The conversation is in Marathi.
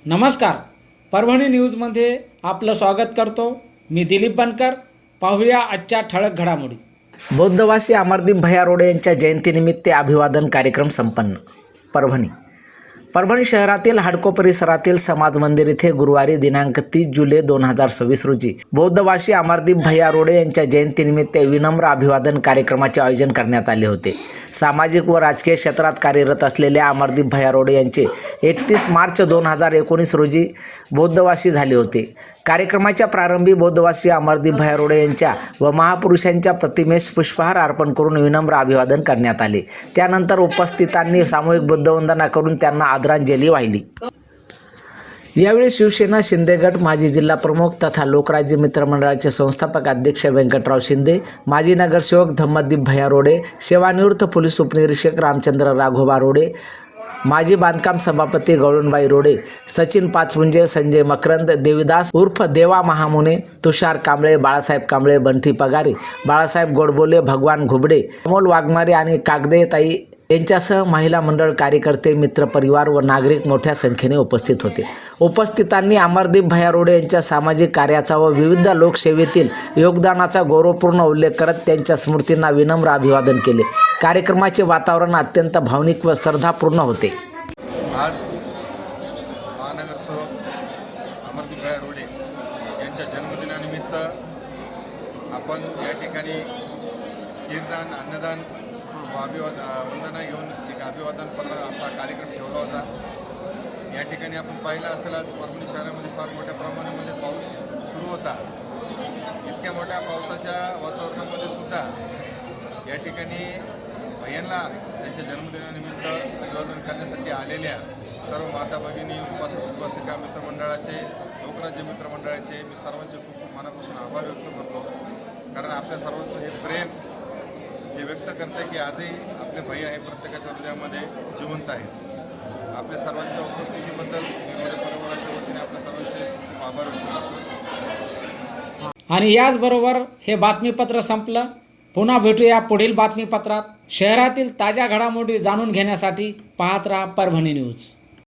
नमस्कार, परभणी न्यूजमध्ये आपलं स्वागत करतो. मी दिलीप बनकर. पाहूया आजच्या ठळक घडामोडी. बौद्धवासी अमरदीप भैया रोडे यांच्या जयंतीनिमित्त अभिवादन कार्यक्रम संपन्न. परभणी शहरातील हडको परिसरातील समाज मंदिर येथे गुरुवारी दिनांक 30 जुलै 2026 रोजी बौद्धवासी अमरदीप भैया रोडे यांच्या जयंतीनिमित्त विनम्र अभिवादन कार्यक्रमाचे आयोजन करण्यात आले होते. सामाजिक व राजकीय क्षेत्रात कार्यरत असलेल्या अमरदीप भैया रोडे यांचे 31 मार्च 2019 रोजी बौद्धवासी झाले होते. कार्यक्रमाच्या प्रारंभी बौद्धवासी अमरदीप भैया रोडे यांच्या व महापुरुषांच्या प्रतिमेस पुष्पहार अर्पण करून विनम्र अभिवादन करण्यात आले. त्यानंतर उपस्थितांनी सामूहिक बुद्धवंदना करून त्यांना आदरांजली वाहिली. यावेळी शिवसेना शिंदे गट माजी जिल्हा प्रमुख तथा लोकराज्य मित्र मंडळाचे संस्थापक अध्यक्ष व्यंकटराव शिंदे, माजी नगरसेवक धम्मदीप भैया रोडे, सेवानिवृत्त पोलीस उपनिरीक्षक रामचंद्र राघोबा रोडे, माजी बांधकाम सभापती गवळणबाई रोडे, सचिन पाचपुंजे, संजय मकरंद, देवीदास उर्फ देवा महामुने, तुषार कांबळे, बाळासाहेब कांबळे, बंटी पगारे, बाळासाहेब गोडबोले, भगवान घुबडे, अमोल वाघमारे आणि कागदे ताई यांच्यासह महिला मंडळ, कार्यकर्ते, मित्रपरिवार व नागरिक मोठ्या संख्येने उपस्थित होते. उपस्थितांनी अमरदीप भैया रोडे यांच्या सामाजिक कार्याचा व विविध लोकसेवेतील योगदानाचा गौरवपूर्ण उल्लेख करत त्यांच्या स्मृतींना विनम्र अभिवादन केले. कार्यक्रमाचे वातावरण अत्यंत भावनिक व श्रद्धापूर्ण होते. आज महानगरसेवक अमरदीप भैया रोडे यांच्या जन्मदिनानिमित्त आपण या ठिकाणी कीर्तन, अन्नदान व वंदना घेऊन एक अभिवादन असा कार्यक्रम ठेवला होता. या ठिकाणी आपण पाहिलं असेल, आज परभणी शहरामध्ये फार मोठ्या प्रमाणामध्ये पाऊस सुरू होता. इतक्या मोठ्या पावसाच्या वातावरणामध्ये सुद्धा या ठिकाणी भैयांना त्यांच्या जन्मदिनानिमित्त अभिवादन करण्यासाठी आलेल्या सर्व माता भगिनी, उपासक उपासिका मित्रमंडळाचे, लोकराज्य मित्रमंडळाचे मी सर्वांचे खूप मनापासून आभार व्यक्त करतो. कारण आपल्या सर्वांचं हे प्रेम हे व्यक्त करते की आजही आपले भैया हे प्रत्येकाच्या हृदयामध्ये जिवंत आहेत. आपल्या सर्वांच्या उपस्थितीबद्दल मी रोडे परिवाराच्या वतीने आपल्या सर्वांचे खूप आभार व्यक्त करतो. आणि याचबरोबर हे बातमीपत्र संपलं. पुन्हा भेटूया पुढील बातमीपत्रात. शहरातील ताज्या घडामोडी जाणून घेण्यासाठी पाहत राहा परभणी न्यूज.